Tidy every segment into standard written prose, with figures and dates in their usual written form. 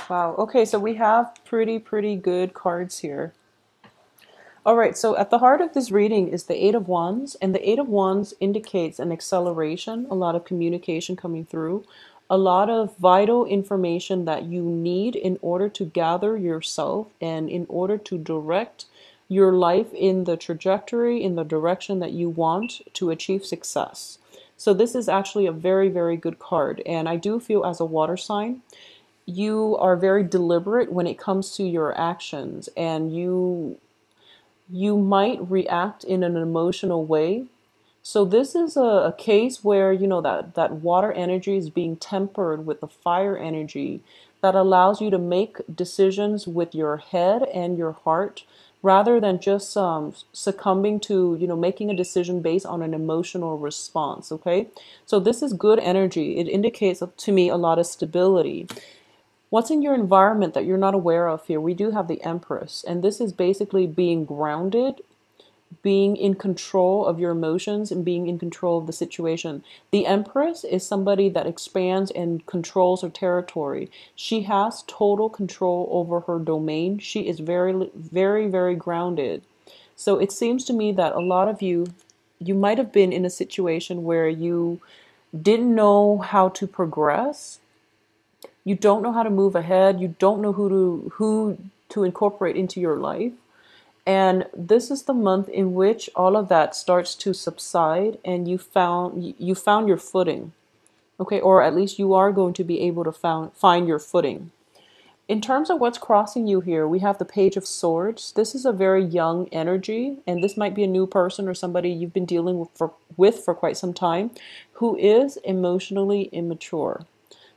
Wow. Okay, so we have pretty good cards here. All right, so at the heart of this reading is the Eight of Wands, and the Eight of Wands indicates an acceleration, a lot of communication coming through, a lot of vital information that you need in order to gather yourself and in order to direct your life in the trajectory, in the direction that you want to achieve success. So this is actually a very good card, and I do feel as a water sign, you are very deliberate when it comes to your actions, and you might react in an emotional way. So this is a case where, that water energy is being tempered with the fire energy that allows you to make decisions with your head and your heart rather than just succumbing to, making a decision based on an emotional response. Okay. So this is good energy. It indicates to me a lot of stability. What's in your environment that you're not aware of here? We do have the Empress, and this is basically being grounded, being in control of your emotions, and being in control of the situation. The Empress is somebody that expands and controls her territory. She has total control over her domain. She is very grounded. So it seems to me that a lot of you might have been in a situation where you didn't know how to progress. You don't know how to move ahead. You don't know who to incorporate into your life. And this is the month in which all of that starts to subside and you found your footing. Okay, or at least you are going to be able to find your footing. In terms of what's crossing you here, we have the Page of Swords. This is a very young energy, and this might be a new person or somebody you've been dealing with for quite some time who is emotionally immature.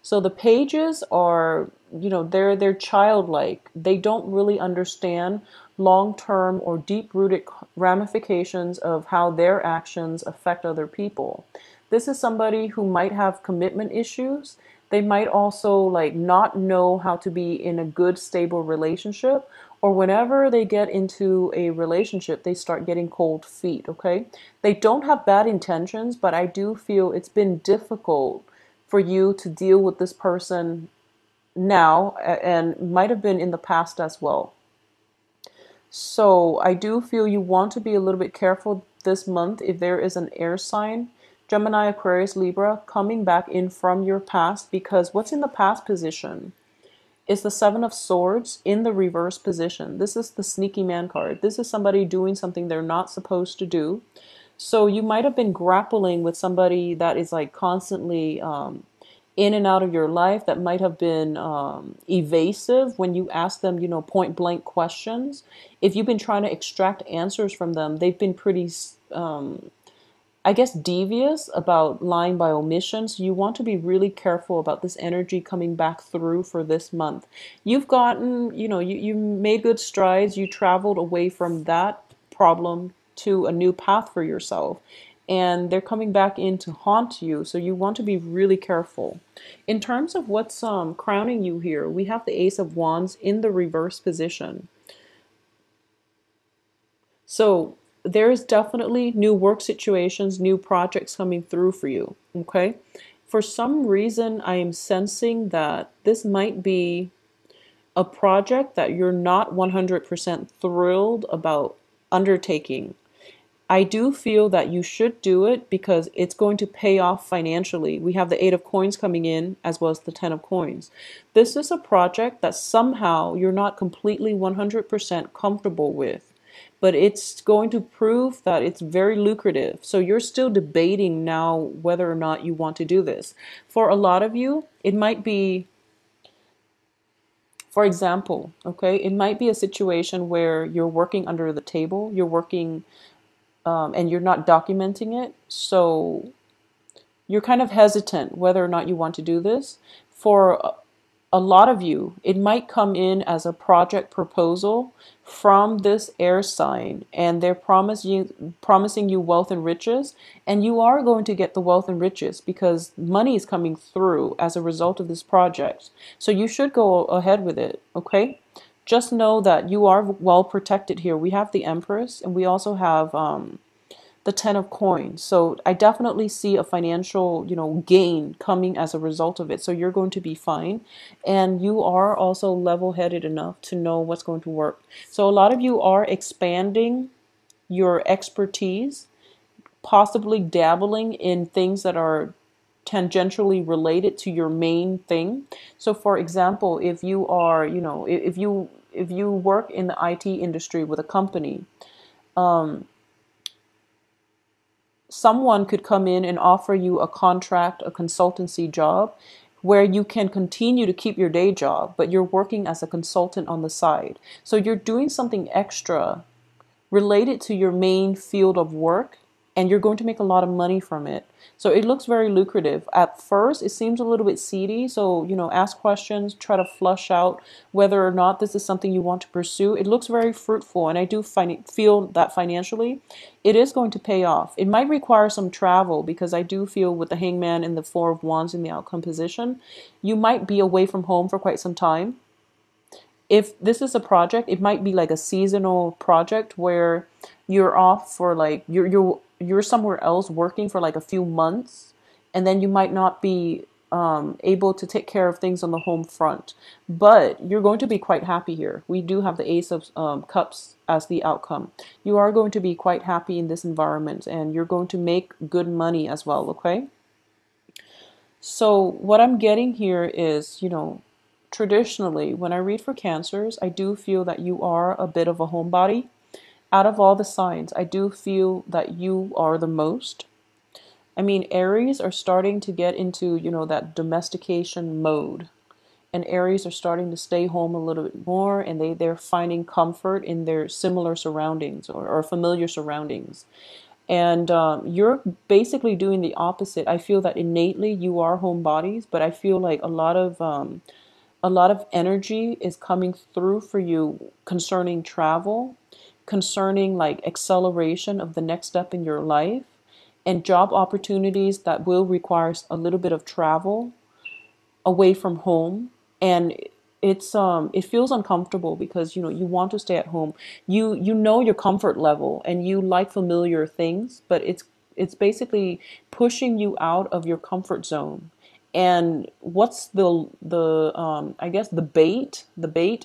So the pages are, they're childlike. They don't really understand long-term or deep-rooted ramifications of how their actions affect other people. This is somebody who might have commitment issues. They might also like not know how to be in a good, stable relationship, or whenever they get into a relationship, they start getting cold feet, okay? They don't have bad intentions, but I do feel it's been difficult for you to deal with this person now and might have been in the past as well. So I do feel you want to be a little bit careful this month if there is an air sign, Gemini, Aquarius, Libra, coming back in from your past, because what's in the past position is the Seven of Swords in the reverse position. This is the sneaky man card. This is somebody doing something they're not supposed to do. So you might have been grappling with somebody that is like constantly in and out of your life, that might have been evasive when you ask them, point blank questions. If you've been trying to extract answers from them, they've been pretty, I guess, devious about lying by omission. So you want to be really careful about this energy coming back through for this month. You've gotten, you made good strides. You traveled away from that problem to a new path for yourself. And they're coming back in to haunt you. So you want to be really careful. In terms of what's crowning you here, we have the Ace of Wands in the reverse position. So there is definitely new work situations, new projects coming through for you, okay? For some reason, I am sensing that this might be a project that you're not 100% thrilled about undertaking. I do feel that you should do it because it's going to pay off financially. We have the Eight of Coins coming in as well as the Ten of Coins. This is a project that somehow you're not completely 100% comfortable with, but it's going to prove that it's very lucrative. So you're still debating now whether or not you want to do this. For a lot of you, it might be, for example, okay, it might be a situation where you're working under the table, you're working and you're not documenting it. So you're kind of hesitant whether or not you want to do this. For a lot of you, it might come in as a project proposal from this air sign, and they're promising you wealth and riches, and you are going to get the wealth and riches because money is coming through as a result of this project. So you should go ahead with it, okay? Just know that you are well protected here. We have the Empress, and we also have the 10 of coins. So I definitely see a financial, gain coming as a result of it. So you're going to be fine. And you are also level-headed enough to know what's going to work. So a lot of you are expanding your expertise, possibly dabbling in things that are tangentially related to your main thing. So for example, if you are, if you work in the IT industry with a company, someone could come in and offer you a contract, a consultancy job where you can continue to keep your day job, but you're working as a consultant on the side. So you're doing something extra related to your main field of work, and you're going to make a lot of money from it. So it looks very lucrative. At first, it seems a little bit seedy. So, ask questions, try to flush out whether or not this is something you want to pursue. It looks very fruitful, and I do feel that financially it is going to pay off. It might require some travel because I do feel with the Hangman and the Four of Wands in the outcome position, you might be away from home for quite some time. If this is a project, it might be like a seasonal project where you're off for like you're somewhere else working for like a few months, and then you might not be able to take care of things on the home front. But you're going to be quite happy here. We do have the Ace of Cups as the outcome. You are going to be quite happy in this environment, and you're going to make good money as well, okay? So what I'm getting here is, traditionally, when I read for Cancers, I do feel that you are a bit of a homebody. Out of all the signs, I do feel that you are the most. I mean, Aries are starting to get into, that domestication mode. And Aries are starting to stay home a little bit more, and they're finding comfort in their similar surroundings or familiar surroundings. And you're basically doing the opposite. I feel that innately you are homebodies, but I feel like a lot of energy is coming through for you concerning travel, concerning like acceleration of the next step in your life, and job opportunities that will require a little bit of travel away from home. And it feels uncomfortable because you want to stay at home. You know your comfort level and you like familiar things, but it's basically pushing you out of your comfort zone. And what's the I guess the bait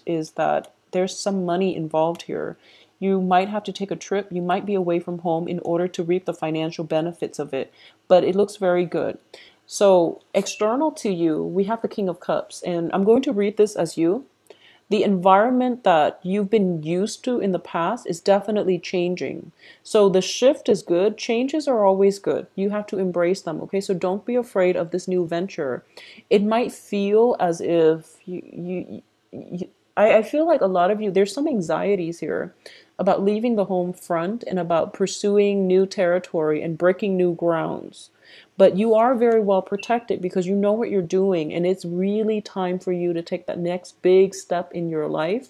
is that there's some money involved here. You might have to take a trip, you might be away from home in order to reap the financial benefits of it, but it looks very good. So external to you, we have the King of Cups, and I'm going to read this as you. The environment that you've been used to in the past is definitely changing. So the shift is good. Changes are always good. You have to embrace them, okay? So don't be afraid of this new venture. It might feel as if I feel like a lot of you, there's some anxieties here about leaving the home front and about pursuing new territory and breaking new grounds. But you are very well protected because you know what you're doing, and it's really time for you to take that next big step in your life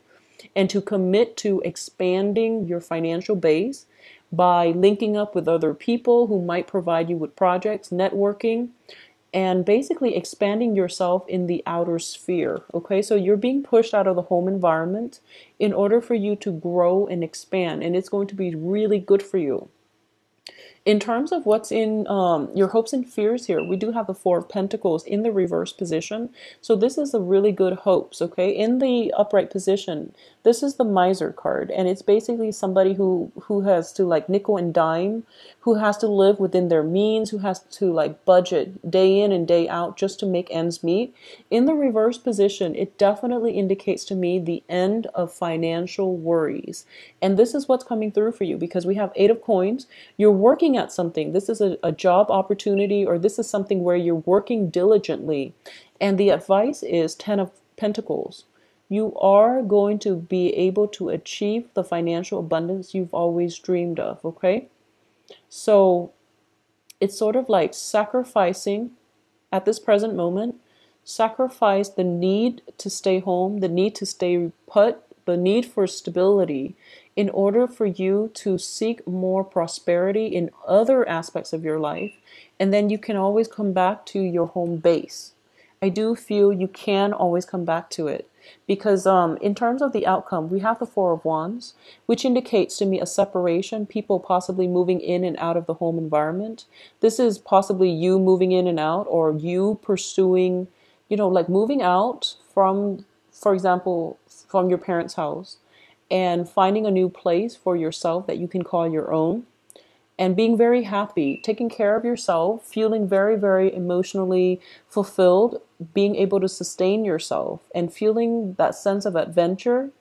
and to commit to expanding your financial base by linking up with other people who might provide you with projects, networking, and basically expanding yourself in the outer sphere. Okay, so you're being pushed out of the home environment in order for you to grow and expand, and it's going to be really good for you. In terms of what's in your hopes and fears here, we do have the Four of Pentacles in the reverse position. So this is a really good hopes, okay? In the upright position, this is the Miser card, and it's basically somebody who has to like nickel and dime, who has to live within their means, who has to like budget day in and day out just to make ends meet. In the reverse position, it definitely indicates to me the end of financial worries. And this is what's coming through for you because we have Eight of Coins. You're working at something. This is a job opportunity, or this is something where you're working diligently. And the advice is 10 of Pentacles. You are going to be able to achieve the financial abundance you've always dreamed of, okay? So it's sort of like sacrificing at this present moment, sacrifice the need to stay home, the need to stay put, the need for stability in order for you to seek more prosperity in other aspects of your life. And then you can always come back to your home base. I do feel you can always come back to it because in terms of the outcome, we have the Four of Wands, which indicates to me a separation, people possibly moving in and out of the home environment. This is possibly you moving in and out, or you pursuing, like moving out from, for example, from your parents' house and finding a new place for yourself that you can call your own, and being very happy, taking care of yourself, feeling very, very emotionally fulfilled, being able to sustain yourself, and feeling that sense of adventure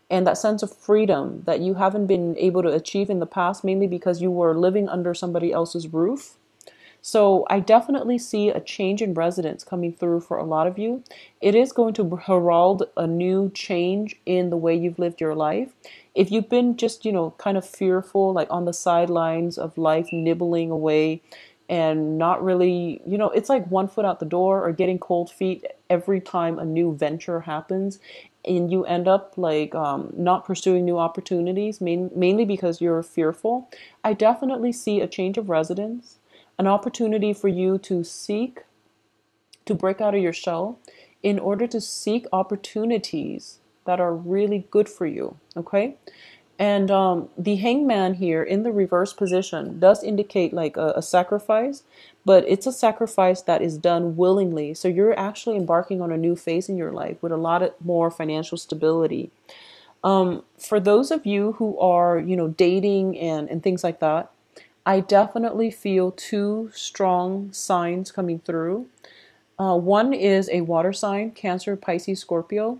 and that sense of freedom that you haven't been able to achieve in the past, mainly because you were living under somebody else's roof. So I definitely see a change in residence coming through for a lot of you. It is going to herald a new change in the way you've lived your life. If you've been just, kind of fearful, like on the sidelines of life, nibbling away and not really, it's like one foot out the door or getting cold feet every time a new venture happens. And you end up like not pursuing new opportunities, mainly because you're fearful. I definitely see a change of residence, an opportunity for you to seek, to break out of your shell in order to seek opportunities that are really good for you. Okay. And the hangman here in the reverse position does indicate like a sacrifice, but it's a sacrifice that is done willingly. So you're actually embarking on a new phase in your life with a lot of more financial stability. For those of you who are, dating and things like that, I definitely feel two strong signs coming through. One is a water sign, Cancer, Pisces, Scorpio.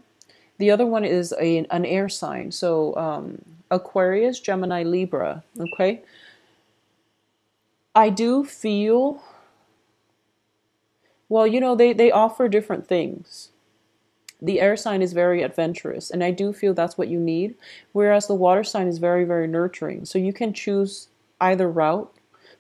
The other one is an air sign, so Aquarius, Gemini, Libra. Okay, I do feel, well, they offer different things. The air sign is very adventurous, and I do feel that's what you need, whereas the water sign is very, very nurturing. So you can choose either route,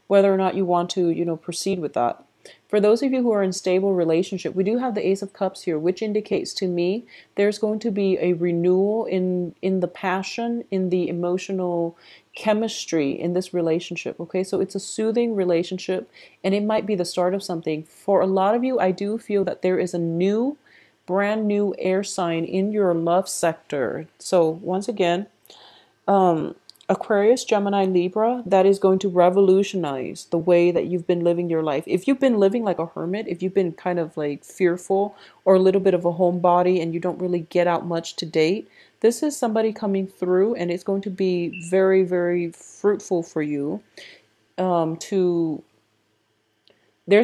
whether or not you want to, proceed with that. For those of you who are in stable relationship, we do have the Ace of Cups here, which indicates to me there's going to be a renewal in the passion, in the emotional chemistry in this relationship. Okay, so it's a soothing relationship, and it might be the start of something. For a lot of you, I do feel that there is a brand new air sign in your love sector. So once again, Aquarius, Gemini, Libra, that is going to revolutionize the way that you've been living your life. If you've been living like a hermit, if you've been kind of like fearful or a little bit of a homebody and you don't really get out much to date, this is somebody coming through, and it's going to be very, very fruitful for you. There's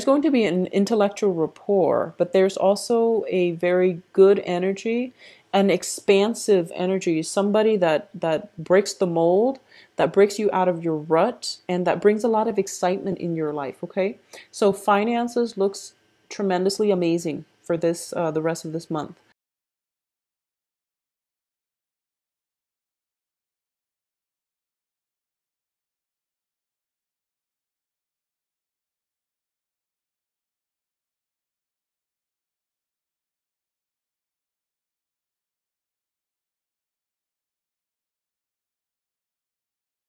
going to be an intellectual rapport, but there's also a very good energy, an expansive energy, somebody that breaks the mold, that breaks you out of your rut, and that brings a lot of excitement in your life. Okay, so finances looks tremendously amazing for this the rest of this month.